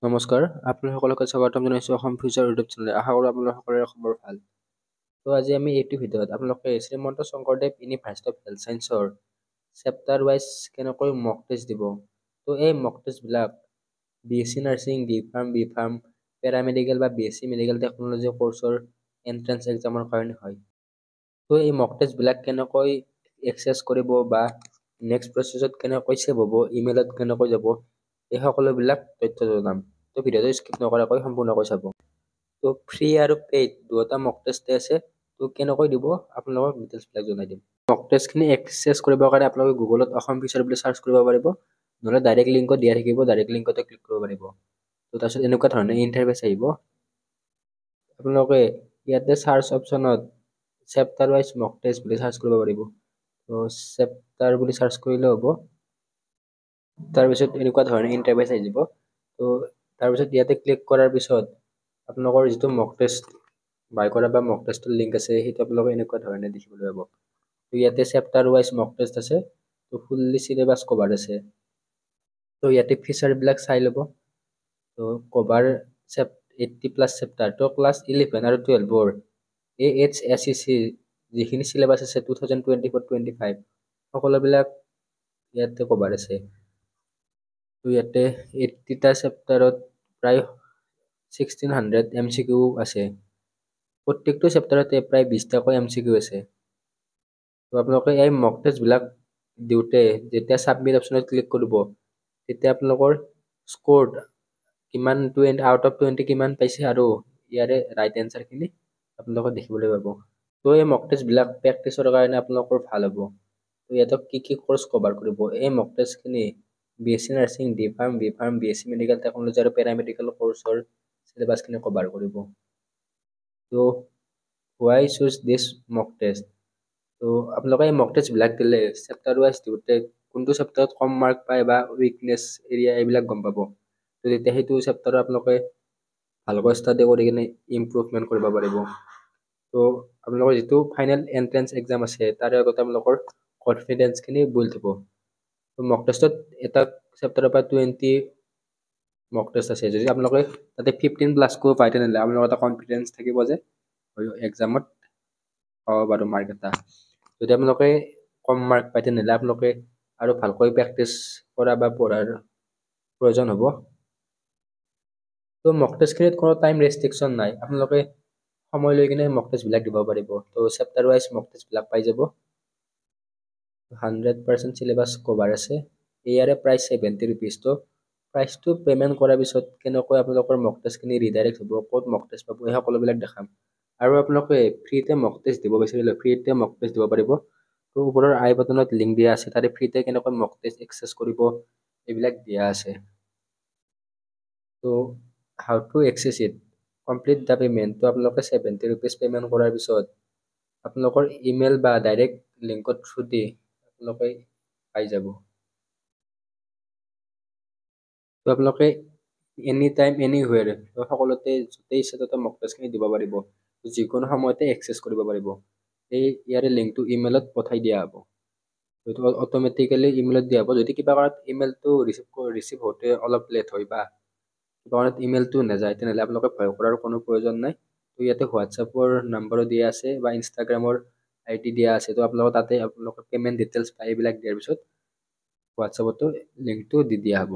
নমস্কাৰ, আপোনালোক সকলোকে স্বাগতম জনাইছোঁ অসম ফিউচাৰ ইউটিউব চেনেল। আশা কৰোঁ আপোনালোক সকলোৰে খবৰ ভাল। তো আজি আমি এইটো ভিডিঅ'ত আপোনালোকে Srimanta Sankardev university of health ছায়েন্সৰ চেপ্টাৰ ৱাইজ কেনেকৈ মক টেষ্ট দিব। তো এই মক টেষ্টবিলাক BSc nursing, B pharm, paramedical বা BSc মেডিকেল টেকন'লজি কৰ্চৰ এণ্ট্ৰেন্স এক্সামৰ কাৰণে হয়। তো এই মক টেষ্টবিলাক কেনেকৈ এক্সেছ কৰিব বা নেক্সট প্ৰচেছত কেনেকৈ ছেভ হ'ব, ইমেইলত কেনেকৈ যাব, এই সকলোবিলাক তথ্য জনাম। তো ভিডিঅ'টো স্কিপ নকৰাকৈ সম্পূৰ্ণকৈ চাব। তো ফ্ৰী আৰু পেইড দুয়োটা মক টেষ্টে আছে। তো কেনেকৈ দিব আপোনালোকক ডিটেইলছবিলাক জনাই দিম। মক টেষ্টখিনি এক্সেছ কৰিবৰ কাৰণে আপোনালোকে গুগলত অসম ফিউচাৰ বুলি চাৰ্চ কৰিব পাৰিব, নহ'লে ডাইৰেক্ট লিংকত দিয়া থাকিব, ডাইৰেক্ট লিংকতে ক্লিক কৰিব পাৰিব। তো তাৰপিছত এনেকুৱা ধৰণে ইণ্টাৰফেচ আহিব। আপোনালোকে ইয়াতে চাৰ্চ অপশ্যনত চেপ্টাৰ ৱাইজ মক টেষ্ট বুলি চাৰ্চ কৰিব পাৰিব। তো চেপ্টাৰ বুলি চাৰ্চ কৰিলে হ'ব। তাৰপিছত এনেকুৱা ধৰণে ইণ্টাৰফেচ আহি যাব। তো তাৰপিছত ইয়াতে ক্লিক কৰাৰ পিছত আপোনালোকৰ যিটো মক টেষ্ট বাই কৰা বা মক টেষ্টৰ লিংক আছে সেইটো আপোনালোকে এনেকুৱা ধৰণে দেখিবলৈ পাব। তো ইয়াতে চেপ্টাৰ ৱাইজ মক টেষ্ট আছে, তো ফুল্লি চিলেবাছ কভাৰ আছে। তো ইয়াতে ফিচাৰবিলাক চাই ল'ব। তো কভাৰ 80+ চেপ্টাৰ, তো ক্লাছ 11 আৰু 12ৰ AHSEC যিখিনি চিলেবাছ আছে 2024-25 সকলোবিলাক ইয়াতে কভাৰ আছে। তো ইয়াতে 80টা চেপ্টাৰত প্ৰায় 1600 MCQ আছে। প্ৰত্যেকটো চেপ্টাৰতে প্ৰায় 20টাকৈ MCQ আছে। তো আপোনালোকে এই মক টেষ্টবিলাক দিওঁতে যেতিয়া ছাবমিট অপশ্যনত ক্লিক কৰিব তেতিয়া আপোনালোকৰ স্ক'ৰ কিমান 20 কিমান পাইছে আৰু ইয়াৰে ৰাইট এনচাৰখিনি আপোনালোকে দেখিবলৈ পাব। তো এই মক টেষ্টবিলাক প্ৰেক্টিছৰ কাৰণে আপোনালোকৰ ভাল হ'ব। তো ইয়াতে কি কোৰ্চ কভাৰ কৰিব, এই মক টেষ্টখিনি BSc nursing, B pharm, BSc medical technology আৰু পেৰামেডিকেল কৰ্চৰ চিলেবাছখিনি কভাৰ কৰিব। তো হোৱাই চুজ দিছ মক টেষ্ট। তো আপোনালোকে এই মক টেষ্টবিলাক দিলে চেপ্টাৰ ৱাইজ দিওঁতে কোনটো চেপ্টাৰত কম মাৰ্ক পায় বা উইকনেছ এৰিয়া এইবিলাক গম পাব। তো তেতিয়া সেইটো চেপ্টাৰত আপোনালোকে ভালকৈ ষ্টাডি কৰি কিনে ইম্প্ৰুভমেণ্ট কৰিব পাৰিব। তো আপোনালোকৰ যিটো ফাইনেল এণ্ট্ৰেন্স এক্সাম আছে তাৰে আগতে আপোনালোকৰ কনফিডেন্সখিনি বিল্ড হ'ব। তো মক টেষ্টত এটা চেপ্টাৰৰ পৰা 20 মক টেষ্ট আছে। যদি আপোনালোকে তাতে 15+ পায় তেনেহ'লে আপোনালোকৰ এটা কনফিডেন্স থাকিব যে এক্সামত পাব পাৰোঁ মাৰ্ক এটা। যদি আপোনালোকে কম মাৰ্ক পায় তেনেহ'লে আপোনালোকে আৰু ভালকৈ প্ৰেক্টিছ কৰা বা পঢ়াৰ প্ৰয়োজন হ'ব। তো মক টেষ্টখিনিত কোনো টাইম ৰেষ্ট্ৰিকশ্যন নাই, আপোনালোকে সময় লৈ কিনে মক টেষ্টবিলাক দিব পাৰিব। তো চেপ্টাৰ ৱাইজ মক টেষ্টবিলাক পাই যাব। 100% চিলেবাছ কভাৰ আছে। ইয়াৰে প্ৰাইচ 70 rupees। তো প্ৰাইচটো পে'মেণ্ট কৰাৰ পিছত কেনেকৈ আপোনালোকৰ মক টেষ্টখিনি ৰিডাইৰেক্ট হ'ব, ক'ত মক টেষ্ট পাব, এই সকলোবিলাক দেখাম। আৰু আপোনালোকে ফ্ৰীতে মক টেষ্ট দিব বিচাৰিলে ফ্ৰীতে মক টেষ্ট দিব পাৰিব। তো ওপৰৰ আই বাটনত লিংক দিয়া আছে, তাতে ফ্ৰীতে কেনেকৈ মক টেষ্ট এক্সেছ কৰিব এইবিলাক দিয়া আছে। তো how to access it, complete the payment. তো আপোনালোকে 70 rupees পে'মেণ্ট কৰাৰ পিছত আপোনালোকৰ ইমেইল বা ডাইৰেক্ট লিংকত থ্ৰু দি আপোনালোকে পাই যাব। তো আপোনালোকে এনি টাইম এনিহুৱেৰ সকলোতে য'তেই ইচ্ছা ত'তে মক টেষ্টখিনি দিব পাৰিব, যিকোনো সময়তে এক্সেছ কৰিব পাৰিব। ইয়াৰে লিংকটো ইমেইলত পঠাই দিয়া হ'ব। এইটো অট'মেটিকেলি ইমেইলত দিয়া হ'ব। যদি কিবা কাৰণত ইমেইলটো ৰিচিভ হওঁতে অলপ লেট হয় বা কিবা কাৰণত ইমেইলটো নাযায় তেনেহ'লে আপোনালোকে ভয় কৰাৰ কোনো প্ৰয়োজন নাই। তো ইয়াতে হোৱাটছএপৰ নাম্বাৰো দিয়া আছে বা ইনষ্টাগ্ৰামৰ ID দিয়া আছে। তো আপোনালোকে তাতে আপোনালোকৰ পে'মেণ্ট ডিটেইলছ পাই এইবিলাক দিয়াৰ পিছত হোৱাটছএপতো লিংকটো দি দিয়া হ'ব।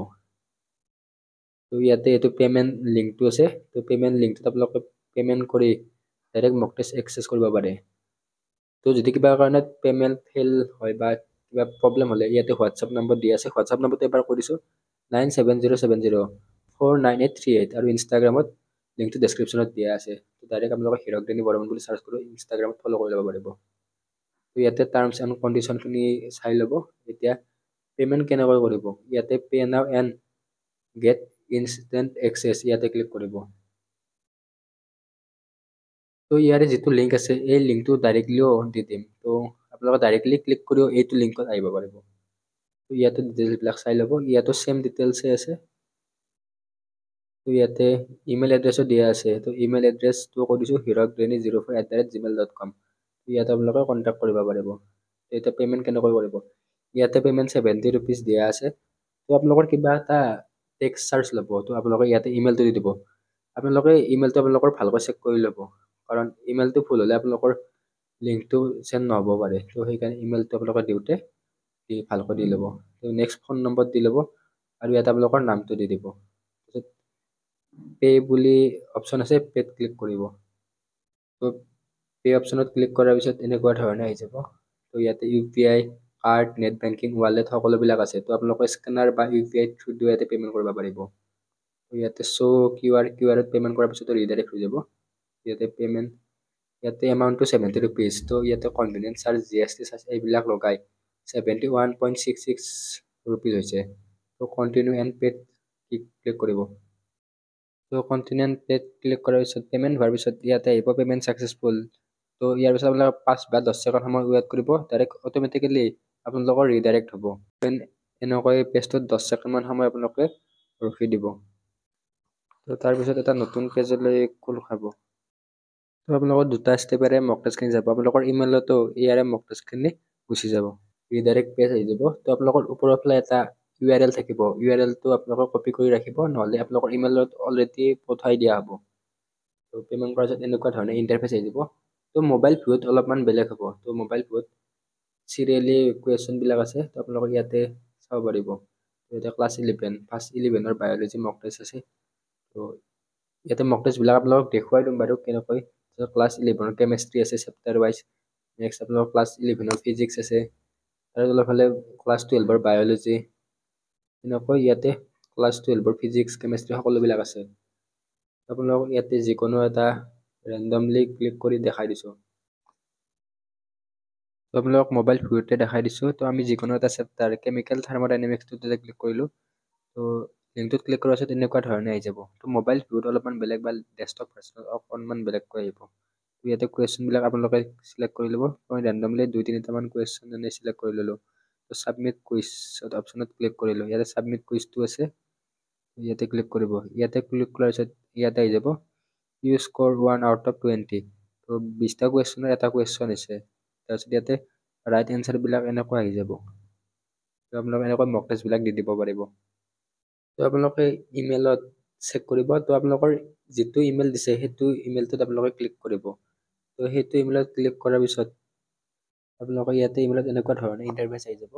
তো ইয়াতে এইটো পে'মেণ্ট লিংকটো আছে, তো পে'মেণ্ট লিংকটোত আপোনালোকে পে'মেণ্ট কৰি ডাইৰেক্ট মক টেষ্ট এক্সেছ কৰিব পাৰে। তো যদি কিবা কাৰণত পে'মেণ্ট ফেইল হয় বা কিবা প্ৰব্লেম হ'লে ইয়াতে হোৱাটছএপ নম্বৰ দিয়া আছে, হোৱাটছএপ নম্বৰটো এবাৰ কৈ দিছোঁ 9707049838 আৰু ইনষ্টাগ্ৰামত লিংকটো ডেছক্ৰিপশ্যনত দিয়া আছে। তো ডাইৰেক্ট আপোনালোকে হিৰকজ্যোতি বৰ্মন বুলি চাৰ্চ কৰি ইনষ্টাগ্ৰামত ফ'ল' কৰি ল'ব পাৰিব। তো ইয়াতে টাৰ্মছ এণ্ড কণ্ডিশ্যনখিনি চাই ল'ব। এতিয়া পে'মেণ্ট কেনেকৈ কৰিব, ইয়াতে pay' now and get instant access ইয়াতে ক্লিক কৰিব। তো ইয়াৰে যিটো লিংক আছে এই লিংকটো ডাইৰেক্টলিও দি দিম। তো আপোনালোকে ডাইৰেক্টলি ক্লিক কৰিও এইটো লিংকত আহিব পাৰিব। তো ইয়াতে ডিটেইলছবিলাক চাই ল'ব। ইয়াতো ছেম ডিটেইলছে আছে। তো ইয়াতে ইমেইল এড্ৰেছো দিয়া আছে। তো ইমেইল এড্ৰেছটো কৈ দিছোঁ hirokdeni04@gmail.com। ইয়াতে আপোনালোকে কণ্টেক্ট কৰিব পাৰিব। এতিয়া পে'মেণ্ট কেনেকৈ কৰিব, ইয়াতে পে'মেণ্ট 70 rupees দিয়া আছে। তো আপোনালোকৰ কিবা এটা টেক্সট চাৰ্জ ল'ব। তো আপোনালোকে ইয়াতে ইমেইলটো দি দিব। আপোনালোকে ইমেইলটো আপোনালোকৰ ভালকৈ চেক কৰি ল'ব, কাৰণ ইমেইলটো ভুল হ'লে আপোনালোকৰ লিংকটো চেণ্ড নহ'ব পাৰে। তো সেইকাৰণে ইমেইলটো আপোনালোকে দিওঁতে ভালকৈ দি ল'ব। তো নেক্সট ফোন নম্বৰ দি ল'ব আৰু ইয়াতে আপোনালোকৰ নামটো দি দিব। তাৰপিছত পে বুলি অপশ্যন আছে, পে'ত ক্লিক কৰিব। তো পে অপশ্যনত ক্লিক কৰাৰ পিছত এনেকুৱা ধৰণে আহি যাব। তো ইয়াতে UPI, card, net banking, wallet সকলোবিলাক আছে। তো আপোনালোকে স্কেনাৰ বা UPI থ্ৰুটো ইয়াতে পে'মেণ্ট কৰিব পাৰিব। তো ইয়াতে কিউআৰত পে'মেণ্ট কৰাৰ পিছত ৰিডাইৰেক্ট হৈ যাব। ইয়াতে পে'মেণ্ট, ইয়াতে এমাউণ্টটো 70 ৰুপিজ। তো ইয়াতে কনভিনিয়েন্স চাৰ্জ, GST চাৰ্জ এইবিলাক লগাই 71.66 ৰুপিজ হৈছে। তো কণ্টিনিউ এণ্ড পে'ত ক্লিক কৰিব। তো কণ্টিনিউ এণ্ড পে'ত ক্লিক কৰাৰ পিছত পে'মেণ্ট হোৱাৰ পিছত ইয়াতে আহিব পে'মেণ্ট ছাকচেছফুল। তো ইয়াৰ পিছত আপোনালোকে 5 বা 10 ছেকেণ্ড সময় ৱেইট কৰিব, ডাইৰেক্ট অট'মেটিকেলি আপোনালোকৰ ৰিডাইৰেক্ট হ'ব। এনেকৈ পেজটোত 10 ছেকেণ্ডমান সময় আপোনালোকে ৰখি দিব। তো তাৰপিছত এটা নতুন পেজলৈ খোল খাব। তো আপোনালোকৰ দুটা ষ্টেপেৰে মক টেষ্টখিনি যাব। আপোনালোকৰ ইমেইলতো ইয়াৰে মক টেষ্টখিনি গুচি যাব। ৰিডাইৰেক্ট পেজ আহি যাব। তো আপোনালোকৰ ওপৰৰ ফালে এটা URL থাকিব। URLটো আপোনালোকে কপি কৰি ৰাখিব, নহ'লে আপোনালোকৰ ইমেইলত অলৰেডি পঠাই দিয়া হ'ব। তো পে'মেণ্ট কৰাৰ পিছত এনেকুৱা ধৰণে ইণ্টাৰফেচ আহি যাব। তো মোবাইল ভিউত অলপমান বেলেগ হ'ব। তো মোবাইল ভিউত চিৰিয়েলি কুৱেশ্যনবিলাক আছে। তো আপোনালোকে ইয়াতে চাব পাৰিব। তো এতিয়া ক্লাছ 11, ফাৰ্ষ্ট 11ৰ বায়'লজি মক টেষ্ট আছে। তো ইয়াতে মক টেষ্টবিলাক আপোনালোকক দেখুৱাই দিম বাৰু কেনেকৈ। ক্লাছ 11ৰ কেমেষ্ট্ৰি আছে চেপ্টাৰ ৱাইজ। নেক্সট আপোনালোকৰ ক্লাছ 11ৰ ফিজিক্স আছে। তাৰ তলৰফালে ক্লাছ 12ৰ বায়'লজি। এনেকৈ ইয়াতে ক্লাছ 12ৰ ফিজিক্স, কেমেষ্ট্ৰি সকলোবিলাক আছে। আপোনালোকক ইয়াতে যিকোনো এটা ৰেণ্ডমলি ক্লিক কৰি দেখাই দিছোঁ। তো আপোনালোকক মোবাইল ভিউতে দেখাই দিছোঁ। তো আমি যিকোনো এটা চেপ্টাৰ কেমিকেল থাৰ্মোডাইনামিক্সটোতে ক্লিক কৰিলোঁ। তো লিংকটোত ক্লিক কৰাৰ পিছত এনেকুৱা ধৰণে আহি যাব। তো মোবাইল ভিউত অলপমান বেলেগ বা ডেস্কটপ ভাৰ্চনত অকণমান বেলেগকৈ আহিব। তো ইয়াতে কুৱেশ্যনবিলাক আপোনালোকে চিলেক্ট কৰি ল'ব। মই ৰেণ্ডমলি 2-3টামান কুৱেশ্যন এনে চিলেক্ট কৰি ল'লোঁ। তো ছাবমিট কুইজ অপশ্যনত ক্লিক কৰিলোঁ। ইয়াতে ছাবমিট কুইজটো আছে, ইয়াতে ক্লিক কৰিব। ইয়াতে ক্লিক কৰাৰ পিছত ইয়াতে আহি যাব ইউ স্ক'ৰ 1 আউট অফ 20। তো 20টা কুৱেশ্যনৰ এটা কুৱেশ্যন হৈছে। তাৰপিছত ইয়াতে ৰাইট এনচাৰবিলাক এনেকুৱা আহি যাব। তো আপোনালোকে এনেকৈ মক টেষ্টবিলাক দি দিব পাৰিব। তো আপোনালোকে ইমেইলত চেক কৰিব। তো আপোনালোকৰ যিটো ইমেইল দিছে সেইটো ইমেইলটোত আপোনালোকে ক্লিক কৰিব। তো সেইটো ইমেইলত ক্লিক কৰাৰ পিছত আপোনালোকে ইয়াতে ইমেইলত এনেকুৱা ধৰণে ইণ্টাৰফেচ আহি যাব।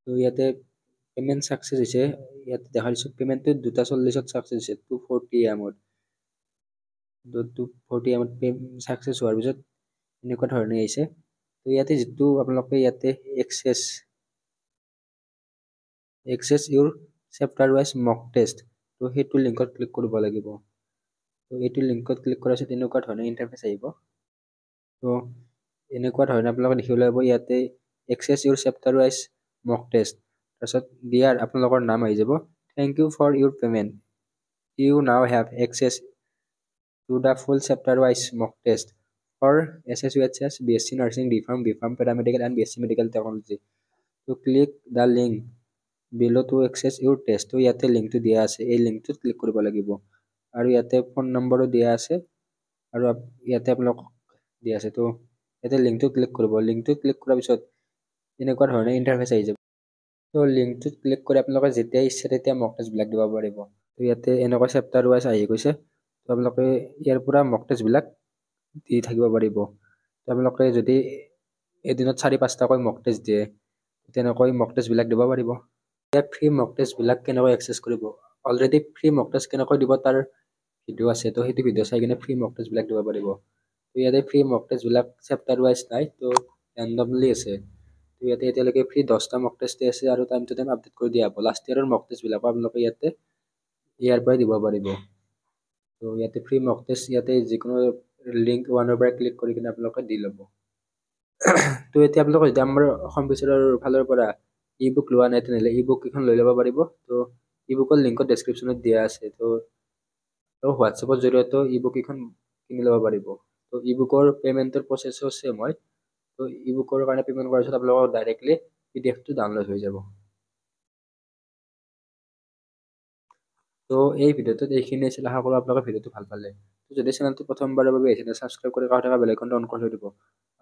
তো ইয়াতে পে'মেণ্ট ছাকচেছ হৈছে। ইয়াতে দেখা দিছোঁ পে'মেণ্টটো 2:40ত ছাকচেছ হৈছে, 240 AM। তো 240 AM ছাকচেছ হোৱাৰ পিছত এনেকুৱা ধৰণে আহিছে। তো ইয়াতে যিটো আপোনালোকে ইয়াতে access your chapter wise mock test, তো সেইটো লিংকত ক্লিক কৰিব লাগিব। তো এইটো লিংকত ক্লিক কৰাৰ পিছত এনেকুৱা ধৰণে ইণ্টাৰফেচ আহিব। তো এনেকুৱা ধৰণে আপোনালোকে দেখিবলৈ পাব ইয়াতে access your chapter wise mock test. তাৰপিছত দিয়াৰ আপোনালোকৰ নাম আহি যাব। Thank you for your payment, you now have access to the full chapter wise mock test for SSUHS, BSc nursing, B.Pharm paramedical and BSc medical technology. So click the link below' to access your test. So ইয়াতে লিংকটো দিয়া আছে, এই লিংকটোত click কৰিব লাগিব। আৰু ইয়াতে phone নম্বৰো দিয়া আছে আৰু ইয়াতে আপোনালোকক দিয়া আছে। তো ইয়াতে লিংকটো ক্লিক কৰিব। লিংকটো ক্লিক কৰাৰ পিছত এনেকুৱা ধৰণে ইণ্টাৰফেচ আহি যাব। তো লিংকটোত ক্লিক কৰি আপোনালোকে যেতিয়া ইচ্ছা তেতিয়া মক টেষ্টবিলাক দিব পাৰিব। তো ইয়াতে এনেকুৱা চেপ্টাৰ ৱাইজ আহি গৈছে। তো আপোনালোকে ইয়াৰ পৰা মক টেষ্টবিলাক দি থাকিব পাৰিব। তো আপোনালোকে যদি এদিনত 4-5টাকৈ মক টেষ্ট দিয়ে, তেনেকৈ মক টেষ্টবিলাক দিব পাৰিব। এতিয়া ফ্ৰী মক টেষ্টবিলাক কেনেকৈ এক্সেছ কৰিব, অলৰেডি ফ্ৰী মক টেষ্ট কেনেকৈ দিব তাৰ ভিডিঅ' আছে। তো সেইটো ভিডিঅ' চাই কিনে ফ্ৰী মক টেষ্টবিলাক দিব পাৰিব। তো ইয়াতে ফ্ৰী মক টেষ্টবিলাক চেপ্টাৰ ৱাইজ নাই, তো ৰেণ্ডমলি আছে। তো ইয়াতে এতিয়ালৈকে ফ্ৰী 10টা মক টেষ্টে আছে আৰু টাইম টু টাইম আপডেট কৰি দিয়া হ'ব। লাষ্ট ইয়েৰৰ মক টেষ্টবিলাকো আপোনালোকে ইয়াৰ পৰাই দিব পাৰিব। তো ইয়াতে ফ্ৰী মক টেষ্ট, ইয়াতে যিকোনো লিংক ওৱানৰ পৰা ক্লিক কৰি কিনে আপোনালোকে দি ল'ব। তো এতিয়া আপোনালোকে যদি আমাৰ অসম ফিউচাৰৰ ফালৰ পৰা ই বুক লোৱা নাই, তেনেহ'লে ই বুক কেইখন লৈ ল'ব পাৰিব। তো ই বুকৰ লিংকত ডেছক্ৰিপশ্যনত দিয়া আছে। তো হোৱাটছএপৰ জৰিয়তেও ই বুক কেইখন কিনি ল'ব পাৰিব। তো ই বুকৰ পে'মেণ্টৰ প্ৰচেছো ছেম হয়। তো ই বুকৰ কাৰণে পে'মেণ্ট কৰাৰ পিছত আপোনালোকৰ ডাইৰেক্টলি PDF টো ডাউনলোড হৈ যাব। তো এই ভিডিঅ'টোত এইখিনি আছিল, আশা কৰোঁ আপোনালোকে ভিডিঅ'টো ভাল পালে। তো যদি চেনেলটো প্ৰথমবাৰৰ বাবে আহিছে ছাবস্ক্ৰাইব কৰি কাষত থকা বেল আইকনটো অন কৰি থৈ দিব।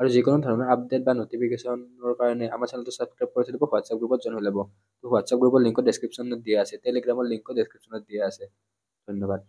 আৰু যিকোনো ধৰণৰ আপডেট বা নটিফিকেশ্যনৰ কাৰণে আমাৰ চেনেলটো ছাবস্ক্ৰাইব কৰি থৈ দিব, হোৱাটছএপ গ্ৰুপত জইন হৈ ল'ব। তো হোৱাটছএপ গ্ৰুপৰ লিংকটো ডেছক্ৰিপশ্যনত দিয়া আছে, টেলিগ্ৰামৰ লিংকো ডেছক্ৰিপশ্যনত দিয়া আছে। ধন্যবাদ।